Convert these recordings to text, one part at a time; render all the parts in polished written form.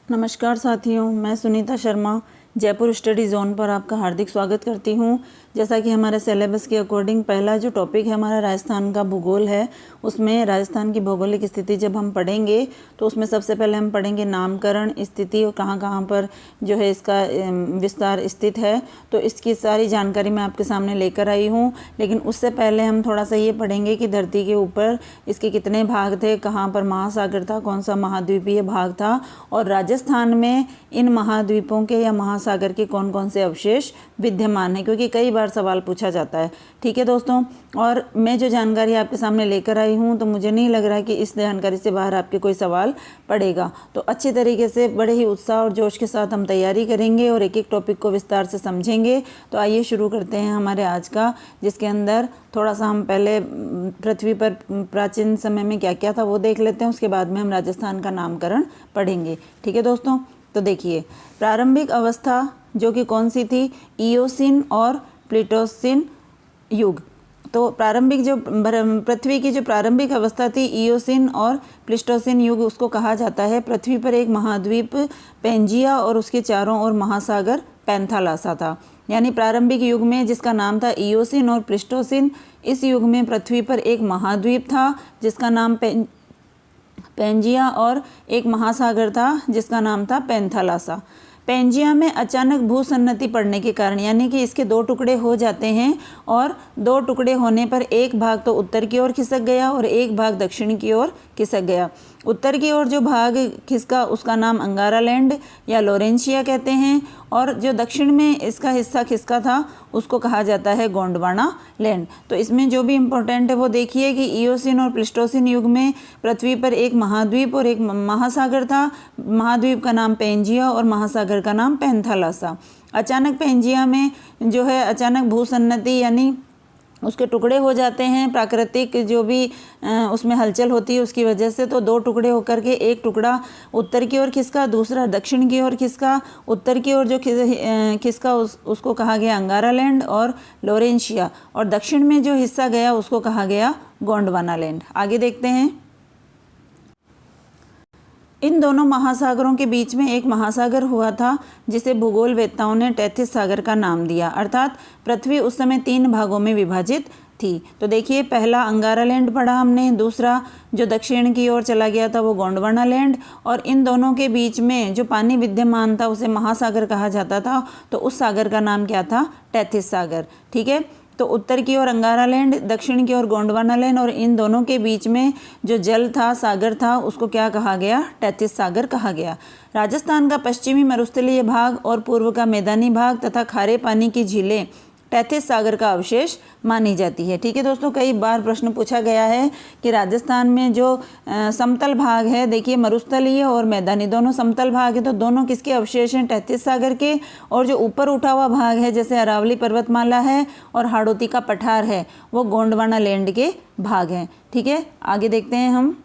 नमस्कार साथियों, मैं सुनीता शर्मा जयपुर स्टडी जोन पर आपका हार्दिक स्वागत करती हूं। जैसा कि हमारे सिलेबस के अकॉर्डिंग पहला जो टॉपिक है हमारा राजस्थान का भूगोल है, उसमें राजस्थान की भौगोलिक स्थिति जब हम पढ़ेंगे तो उसमें सबसे पहले हम पढ़ेंगे नामकरण, स्थिति और कहाँ कहाँ पर जो है इसका विस्तार स्थित है। तो इसकी सारी जानकारी मैं आपके सामने लेकर आई हूँ। लेकिन उससे पहले हम थोड़ा सा ये पढ़ेंगे कि धरती के ऊपर इसके कितने भाग थे, कहाँ पर महासागर था, कौन सा महाद्वीपीय भाग था, और राजस्थान में इन महाद्वीपों के या महासागर के कौन कौन से अवशेष विद्यमान हैं, क्योंकि कई बार सवाल पूछा जाता है। ठीक है दोस्तों, और मैं जो जानकारी आपके सामने लेकर आई हूँ तो मुझे नहीं लग रहा है कि इस जानकारी से बाहर आपके कोई सवाल पड़ेगा। तो अच्छी तरीके से बड़े ही उत्साह और जोश के साथ हम तैयारी करेंगे और एक एक टॉपिक को विस्तार से समझेंगे। तो आइए शुरू करते हैं हमारे आज का, जिसके अंदर थोड़ा सा हम पहले पृथ्वी पर प्राचीन समय में क्या क्या था वो देख लेते हैं। उसके बाद में हम राजस्थान का नामकरण पढ़ेंगे। ठीक है दोस्तों, तो देखिए प्रारंभिक अवस्था जो कि कौन सी थी, इयोसीन और प्लीटोसीन युग। तो प्रारंभिक जो पृथ्वी की जो प्रारंभिक अवस्था थी इयोसीन और प्लीस्टोसीन युग, उसको कहा जाता है। पृथ्वी पर एक महाद्वीप पेंजिया और उसके चारों ओर महासागर पैंथालासा था। यानी प्रारंभिक युग में जिसका नाम था इयोसीन और प्लीस्टोसीन, इस युग में पृथ्वी पर एक महाद्वीप था जिसका नाम पेंजिया और एक महासागर था जिसका नाम था पैंथालासा। पेंजिया में अचानक भूसन्नति पड़ने के कारण, यानी कि इसके दो टुकड़े हो जाते हैं और दो टुकड़े होने पर एक भाग तो उत्तर की ओर खिसक गया और एक भाग दक्षिण की ओर खिसक गया। उत्तर की ओर जो भाग खिसका उसका नाम अंगारा लैंड या लोरेंशिया कहते हैं, और जो दक्षिण में इसका हिस्सा खिसका था उसको कहा जाता है गोंडवाना लैंड। तो इसमें जो भी इम्पोर्टेंट है वो देखिए कि इयोसीन और प्लीस्टोसीन युग में पृथ्वी पर एक महाद्वीप और एक महासागर था। महाद्वीप का नाम पेंजिया और महासागर का नाम पैंथालासा। अचानक पेंजिया में जो है अचानक भूसन्नति यानी उसके टुकड़े हो जाते हैं, प्राकृतिक जो भी उसमें हलचल होती है उसकी वजह से। तो दो टुकड़े होकर के एक टुकड़ा उत्तर की ओर खिसका, दूसरा दक्षिण की ओर खिसका। उत्तर की ओर जो खिसका उसको कहा गया अंगारा लैंड और लोरेंशिया, और दक्षिण में जो हिस्सा गया उसको कहा गया गोंडवाना लैंड। आगे देखते हैं। इन दोनों महासागरों के बीच में एक महासागर हुआ था जिसे भूगोलवेत्ताओं ने टेथिस सागर का नाम दिया। अर्थात पृथ्वी उस समय 3 भागों में विभाजित थी। तो देखिए पहला अंगारा लैंड पढ़ा हमने, दूसरा जो दक्षिण की ओर चला गया था वो गोंडवाना लैंड, और इन दोनों के बीच में जो पानी विद्यमान था उसे महासागर कहा जाता था। तो उस सागर का नाम क्या था, टेथिस सागर। ठीक है, तो उत्तर की ओर अंगारा लैंड, दक्षिण की ओर गोंडवाना लैंड, और इन दोनों के बीच में जो जल था, सागर था, उसको क्या कहा गया, टेथिस सागर कहा गया। राजस्थान का पश्चिमी मरुस्थलीय भाग और पूर्व का मैदानी भाग तथा खारे पानी की झीलें टेथिस सागर का अवशेष मानी जाती है। ठीक है दोस्तों, कई बार प्रश्न पूछा गया है कि राजस्थान में जो समतल भाग है, देखिए मरुस्थलीय और मैदानी दोनों समतल भाग है, तो दोनों किसके अवशेष हैं, टेथिस सागर के। और जो ऊपर उठा हुआ भाग है जैसे अरावली पर्वतमाला है और हाड़ौती का पठार है, वो गोंडवाना लैंड के भाग हैं। ठीक है, आगे देखते हैं हम।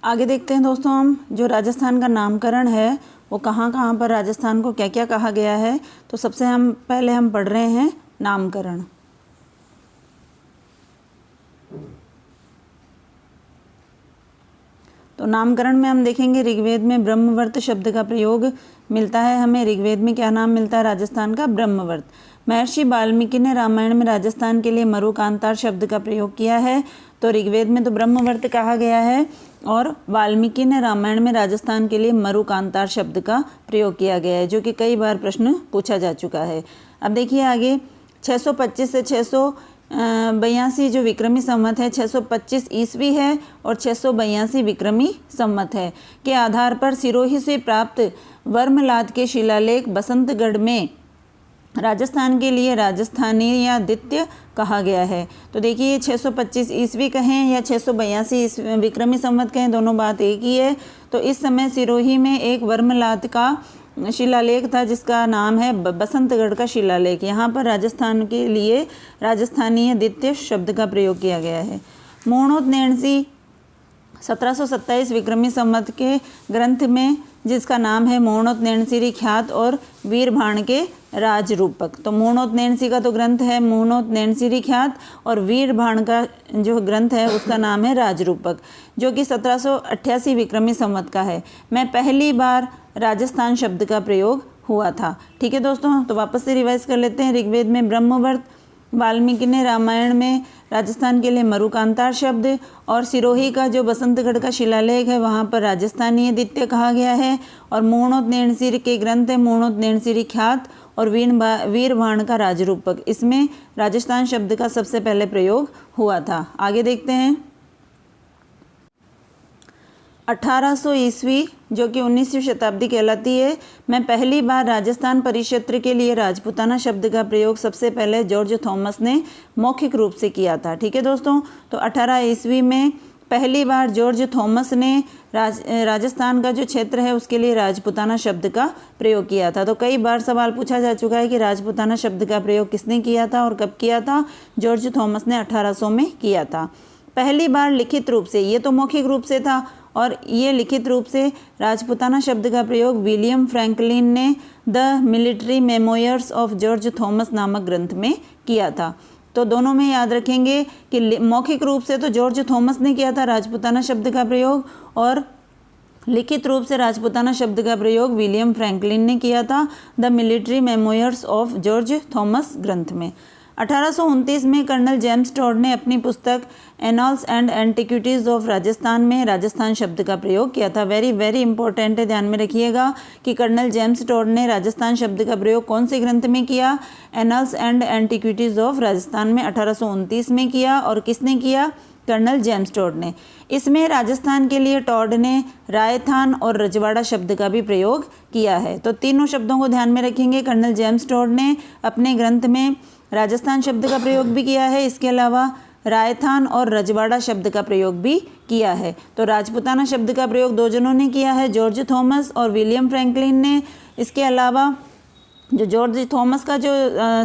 आगे देखते हैं दोस्तों हम जो राजस्थान का नामकरण है वो कहाँ कहाँ पर राजस्थान को क्या क्या कहा गया है। तो सबसे पहले हम पढ़ रहे हैं नामकरण। तो नामकरण में हम देखेंगे ऋग्वेद में ब्रह्मवर्त शब्द का प्रयोग मिलता है हमें। ऋग्वेद में क्या नाम मिलता है राजस्थान का, ब्रह्मवर्त। महर्षि वाल्मीकि ने रामायण में राजस्थान के लिए मरुकांतार शब्द का प्रयोग किया है। तो ऋग्वेद में तो ब्रह्मवर्त कहा गया है और वाल्मीकि ने रामायण में राजस्थान के लिए मरुकांतार शब्द का प्रयोग किया गया है, जो कि कई बार प्रश्न पूछा जा चुका है। अब देखिए आगे 625 से 682 जो विक्रमी संवत है, 625 ईस्वी है और 682 विक्रमी संवत है, के आधार पर सिरोही से प्राप्त वर्मलाद के शिलालेख बसंतगढ़ में राजस्थान के लिए राजस्थानी या द्वितीय कहा गया है। तो देखिए 625 ईस्वी कहें या 682 विक्रमी संवत कहें, दोनों बात एक ही है। तो इस समय सिरोही में एक वर्मलाद का शिलालेख था जिसका नाम है बसंतगढ़ का शिलालेख। यहाँ पर राजस्थान के लिए राजस्थानीय द्वितीय शब्द का प्रयोग किया गया है। मोणोत नैणसी 1727 विक्रमी संवत के ग्रंथ में, जिसका नाम है मूर्णोत्नयनसिरी ख्यात और वीरभाण के राजरूपक। तो मूर्णोत्नयनसी का तो ग्रंथ है मूर्णोत्नयनसिरी ख्यात, और वीरभाण का जो ग्रंथ है उसका नाम है राजरूपक, जो कि 1788 विक्रमी संवत का है। मैं पहली बार राजस्थान शब्द का प्रयोग हुआ था। ठीक है दोस्तों, तो वापस से रिवाइज कर लेते हैं। ऋग्वेद में ब्रह्मवर्त, वाल्मीकि ने रामायण में राजस्थान के लिए मरुकांतार शब्द, और सिरोही का जो बसंतगढ़ का शिलालेख है वहाँ पर राजस्थानी आदित्य कहा गया है। और मूर्णोत्नयनसिरी के ग्रंथ है मूर्णोत्नयनसिरी ख्यात और वीरभाण का राजरूपक, इसमें राजस्थान शब्द का सबसे पहले प्रयोग हुआ था। आगे देखते हैं। 1800 ईस्वी, जो कि 19वीं शताब्दी कहलाती है, मैं पहली बार राजस्थान परिक्षेत्र के लिए राजपूताना शब्द का प्रयोग सबसे पहले जॉर्ज थॉमस ने मौखिक रूप से किया था। ठीक है दोस्तों, तो 18 ईस्वी में पहली बार जॉर्ज थॉमस ने राजस्थान का जो क्षेत्र है उसके लिए राजपूताना शब्द का प्रयोग किया था। तो कई बार सवाल पूछा जा चुका है कि राजपूताना शब्द का प्रयोग किसने किया था और कब किया था। जॉर्ज थॉमस ने 1800 में किया था। पहली बार लिखित रूप से, ये तो मौखिक रूप से था, और ये लिखित रूप से राजपूताना शब्द का प्रयोग विलियम फ्रैंकलिन ने the military memoirs of George Thomas नामक ग्रंथ में किया था। तो दोनों में याद रखेंगे कि मौखिक रूप से तो जॉर्ज थॉमस ने किया था राजपूताना शब्द का प्रयोग, और लिखित रूप से राजपूताना शब्द का प्रयोग विलियम फ्रैंकलिन ने किया था the military memoirs of George Thomas ग्रंथ में। 1829 में कर्नल जेम्स टॉड ने अपनी पुस्तक annuls and antiquities of Rajasthan में राजस्थान शब्द का प्रयोग किया था। वेरी वेरी इंपॉर्टेंट है, ध्यान में रखिएगा कि कर्नल जेम्स टॉड ने राजस्थान शब्द का प्रयोग कौन से ग्रंथ में किया। Annuls and antiquities of Rajasthan में 1829 में किया। और किसने किया? कर्नल जेम्स टॉड ने। इसमें राजस्थान के लिए टॉड ने रायथान और रजवाड़ा शब्द का भी प्रयोग किया है। तो तीनों शब्दों को ध्यान में रखेंगे। कर्नल जेम्स टॉड ने अपने ग्रंथ में राजस्थान शब्द का प्रयोग भी किया है, इसके अलावा रायथान और रजवाड़ा शब्द का प्रयोग भी किया है। तो राजपूताना शब्द का प्रयोग दो जनों ने किया है, जॉर्ज थॉमस और विलियम फ्रैंकलिन ने। इसके अलावा जो जॉर्ज थॉमस का जो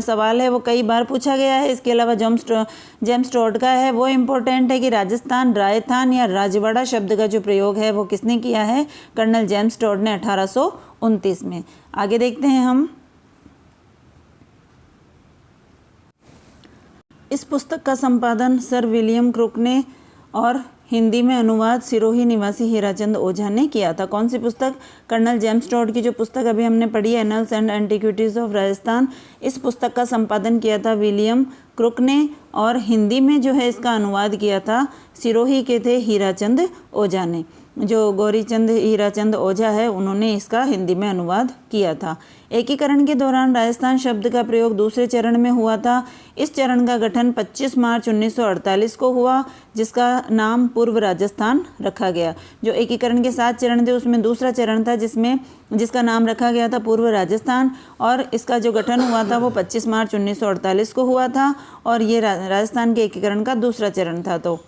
सवाल है वो कई बार पूछा गया है। इसके अलावा जेम्स टॉड का है, वो इम्पोर्टेंट है कि राजस्थान, रायथान या राजवाड़ा शब्द का जो प्रयोग है वो किसने किया है? कर्नल जेम्स टॉड ने 1829 में। आगे देखते हैं हम। इस पुस्तक का संपादन सर विलियम क्रुक ने और हिंदी में अनुवाद सिरोही निवासी हीराचंद ओझा ने किया था। कौन सी पुस्तक? कर्नल जेम्स टॉड की जो पुस्तक अभी हमने पढ़ी है, annuls and antiquities of Rajasthan, इस पुस्तक का संपादन किया था विलियम क्रुक ने, और हिंदी में जो है इसका अनुवाद किया था सिरोही के थे हीराचंद ओझा ने। जो गौरीचंद हीराचंद ओझा है उन्होंने इसका हिंदी में अनुवाद किया था। एकीकरण के दौरान राजस्थान शब्द का प्रयोग दूसरे चरण में हुआ था। इस चरण का गठन 25 मार्च 1948 को हुआ, जिसका नाम पूर्व राजस्थान रखा गया। जो एकीकरण के 7 चरण थे उसमें दूसरा चरण था जिसका नाम रखा गया था पूर्व राजस्थान, और इसका जो गठन हुआ था वो 25 मार्च 1948 को हुआ था, और ये राजस्थान के एकीकरण का दूसरा चरण था। तो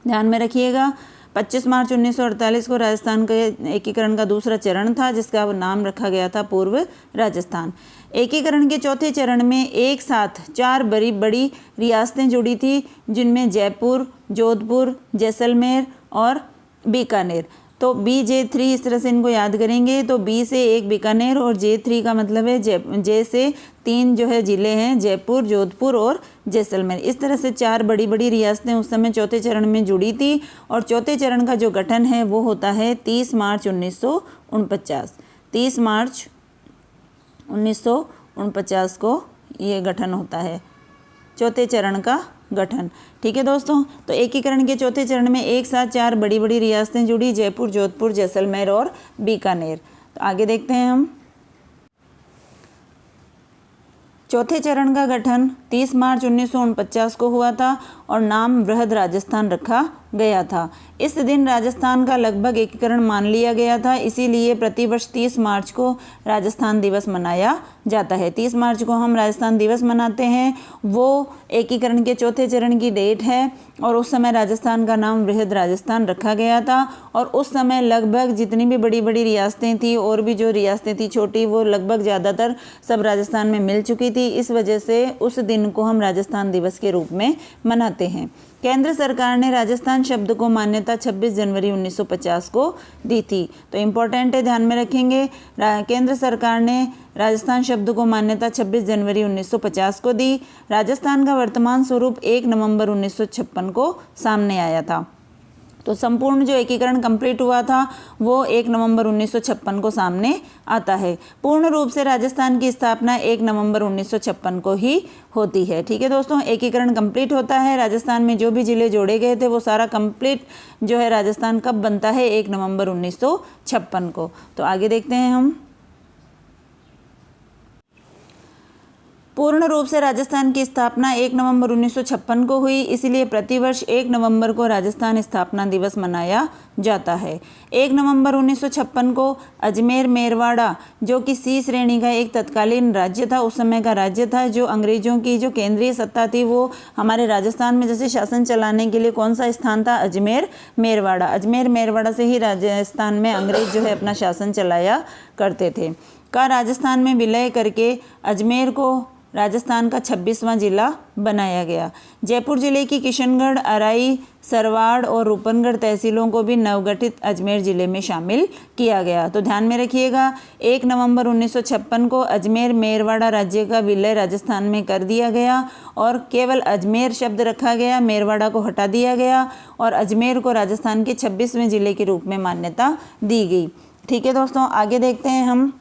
ध्यान में रखिएगा, 25 मार्च 1948 को राजस्थान के एकीकरण का दूसरा चरण था, जिसका नाम रखा गया था पूर्व राजस्थान। एकीकरण के चौथे चरण में एक साथ 4 बड़ी बड़ी रियासतें जुड़ी थी, जिनमें जयपुर, जोधपुर, जैसलमेर और बीकानेर। तो BJ3 इस तरह से इनको याद करेंगे। तो B से 1 बीकानेर और J3 का मतलब है J से 3 जो है ज़िले हैं, जयपुर, जोधपुर और जैसलमेर। इस तरह से 4 बड़ी बड़ी रियासतें उस समय चौथे चरण में जुड़ी थी, और चौथे चरण का जो गठन है वो होता है 30 मार्च 1949। 30 मार्च 1949 को ये गठन होता है, चौथे चरण का गठन। ठीक है दोस्तों, तो एकीकरण के चौथे चरण में एक साथ 4 बड़ी बड़ी रियासतें जुड़ी, जयपुर, जोधपुर, जैसलमेर और बीकानेर। तो आगे देखते हैं हम। चौथे चरण का गठन 30 मार्च 1949 को हुआ था, और नाम बृहद राजस्थान रखा गया था। इस दिन राजस्थान का लगभग एकीकरण मान लिया गया था, इसीलिए प्रतिवर्ष 30 मार्च को राजस्थान दिवस मनाया जाता है। 30 मार्च को हम राजस्थान दिवस मनाते हैं, वो एकीकरण के चौथे चरण की डेट है, और उस समय राजस्थान का नाम बृहद राजस्थान रखा गया था। और उस समय लगभग जितनी भी बड़ी बड़ी रियासतें थी और भी जो रियासतें थी छोटी, वो लगभग ज़्यादातर सब राजस्थान में मिल चुकी थी। इस वजह से उस दिन को हम राजस्थान दिवस के रूप में मनाते हैं। केंद्र सरकार ने राजस्थान शब्द को मान्यता 26 जनवरी 1950 को दी थी। तो इम्पोर्टेंट है, ध्यान में रखेंगे। केंद्र सरकार ने राजस्थान शब्द को मान्यता 26 जनवरी 1950 को दी। राजस्थान का वर्तमान स्वरूप 1 नवंबर 1956 को सामने आया था। तो संपूर्ण जो एकीकरण कंप्लीट हुआ था वो 1 नवंबर 1956 को सामने आता है। पूर्ण रूप से राजस्थान की स्थापना 1 नवंबर 1956 को ही होती है। ठीक है दोस्तों, एकीकरण कंप्लीट होता है। राजस्थान में जो भी जिले जोड़े गए थे वो सारा कंप्लीट जो है राजस्थान कब बनता है, 1 नवंबर 1956 को। तो आगे देखते हैं हम। पूर्ण रूप से राजस्थान की स्थापना 1 नवंबर 1956 को हुई, इसलिए प्रतिवर्ष 1 नवंबर को राजस्थान स्थापना दिवस मनाया जाता है। 1 नवंबर 1956 को अजमेर मेरवाड़ा, जो कि सी श्रेणी का एक तत्कालीन राज्य था, उस समय का राज्य था, जो अंग्रेजों की जो केंद्रीय सत्ता थी वो हमारे राजस्थान में जैसे शासन चलाने के लिए कौन सा स्थान था, अजमेर मेरवाड़ा। अजमेर मेरवाड़ा से ही राजस्थान में अंग्रेज जो है अपना शासन चलाया करते थे। का राजस्थान में विलय करके अजमेर को राजस्थान का 26वां जिला बनाया गया। जयपुर जिले की किशनगढ़, अराई, सरवाड़ और रूपनगढ़ तहसीलों को भी नवगठित अजमेर जिले में शामिल किया गया। तो ध्यान में रखिएगा, 1 नवंबर 1956 को अजमेर मेरवाड़ा राज्य का विलय राजस्थान में कर दिया गया और केवल अजमेर शब्द रखा गया, मेरवाड़ा को हटा दिया गया और अजमेर को राजस्थान के 26वें जिले के रूप में मान्यता दी गई। ठीक है दोस्तों, आगे देखते हैं हम।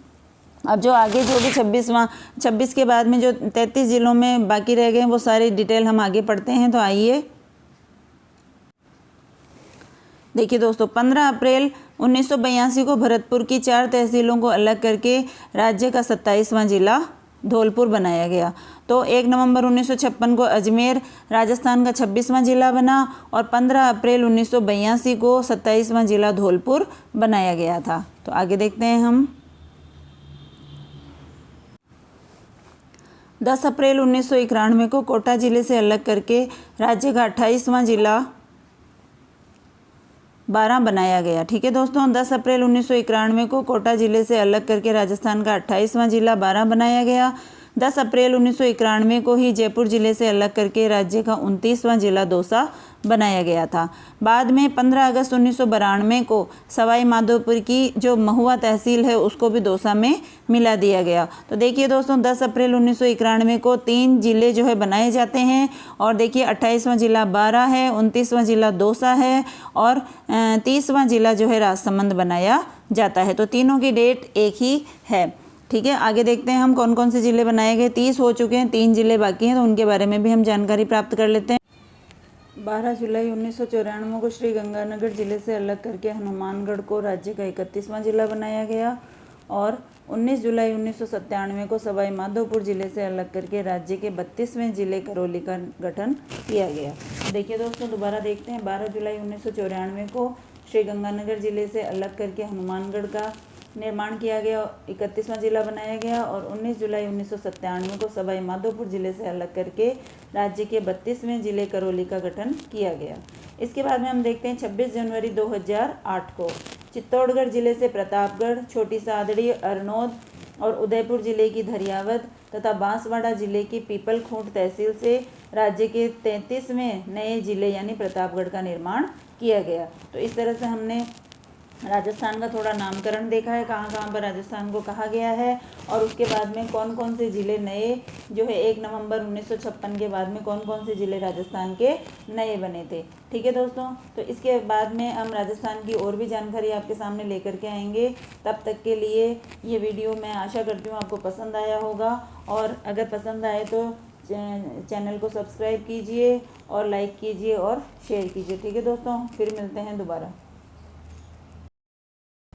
अब जो आगे जो भी 26 के बाद में जो 33 जिलों में बाकी रह गए वो सारी डिटेल हम आगे पढ़ते हैं। तो आइए देखिए दोस्तों, 15 अप्रैल 1982 को भरतपुर की 4 तहसीलों को अलग करके राज्य का 27वां जिला धौलपुर बनाया गया। तो 1 नवंबर 1956 को अजमेर राजस्थान का 26वां जिला बना और 15 अप्रैल 1982 को 27वां जिला धौलपुर बनाया गया था। तो आगे देखते हैं हम। 10 अप्रैल 1991 को कोटा जिले से अलग करके राज्य का 28वां जिला 12 बनाया गया। ठीक है दोस्तों, 10 अप्रैल 1991 को कोटा जिले से अलग करके राजस्थान का 28वां जिला 12 बनाया गया। 10 अप्रैल 1991 को ही जयपुर जिले से अलग करके राज्य का 29वां जिला दौसा बनाया गया था। बाद में 15 अगस्त 1992 को सवाई माधोपुर की जो महुआ तहसील है उसको भी दौसा में मिला दिया गया। तो देखिए दोस्तों, 10 अप्रैल 1991 को 3 जिले जो है बनाए जाते हैं और देखिए 28वां जिला 12 है, 29वां जिला दौसा है और 30वां जिला जो है राजसमंद बनाया जाता है। तो तीनों की डेट एक ही है। ठीक है, आगे देखते हैं हम कौन कौन से जिले बनाए गए। 30 हो चुके हैं, 3 जिले बाकी हैं, तो उनके बारे में भी हम जानकारी प्राप्त कर लेते हैं। 12 जुलाई 1994 को श्री गंगानगर जिले से अलग करके हनुमानगढ़ को राज्य का 31वां जिला बनाया गया और 19 जुलाई 1997 को सवाई माधोपुर जिले से अलग करके राज्य के 32वें जिले करौली का गठन किया गया। देखिए दोस्तों, दोबारा देखते हैं। 12 जुलाई 1994 को श्री गंगानगर जिले से अलग करके हनुमानगढ़ का निर्माण किया गया, 31वां जिला बनाया गया और 19 जुलाई 1997 को सवाई माधोपुर जिले से अलग करके राज्य के 32वें जिले करौली का गठन किया गया। इसके बाद में हम देखते हैं 26 जनवरी 2008 को चित्तौड़गढ़ जिले से प्रतापगढ़, छोटी सादड़ी, अरनोद और उदयपुर जिले की धरियावद तथा बांसवाड़ा जिले की पीपलखूंट तहसील से राज्य के 33वें नए जिले यानी प्रतापगढ़ का निर्माण किया गया। तो इस तरह से हमने राजस्थान का थोड़ा नामकरण देखा है, कहाँ कहाँ पर राजस्थान को कहा गया है और उसके बाद में कौन कौन से ज़िले नए जो है 1 नवंबर 1956 के बाद में कौन कौन से ज़िले राजस्थान के नए बने थे। ठीक है दोस्तों, तो इसके बाद में हम राजस्थान की और भी जानकारी आपके सामने लेकर के आएंगे। तब तक के लिए ये वीडियो मैं आशा करती हूँ आपको पसंद आया होगा और अगर पसंद आए तो चैनल को सब्सक्राइब कीजिए और लाइक कीजिए और शेयर कीजिए। ठीक है दोस्तों, फिर मिलते हैं दोबारा।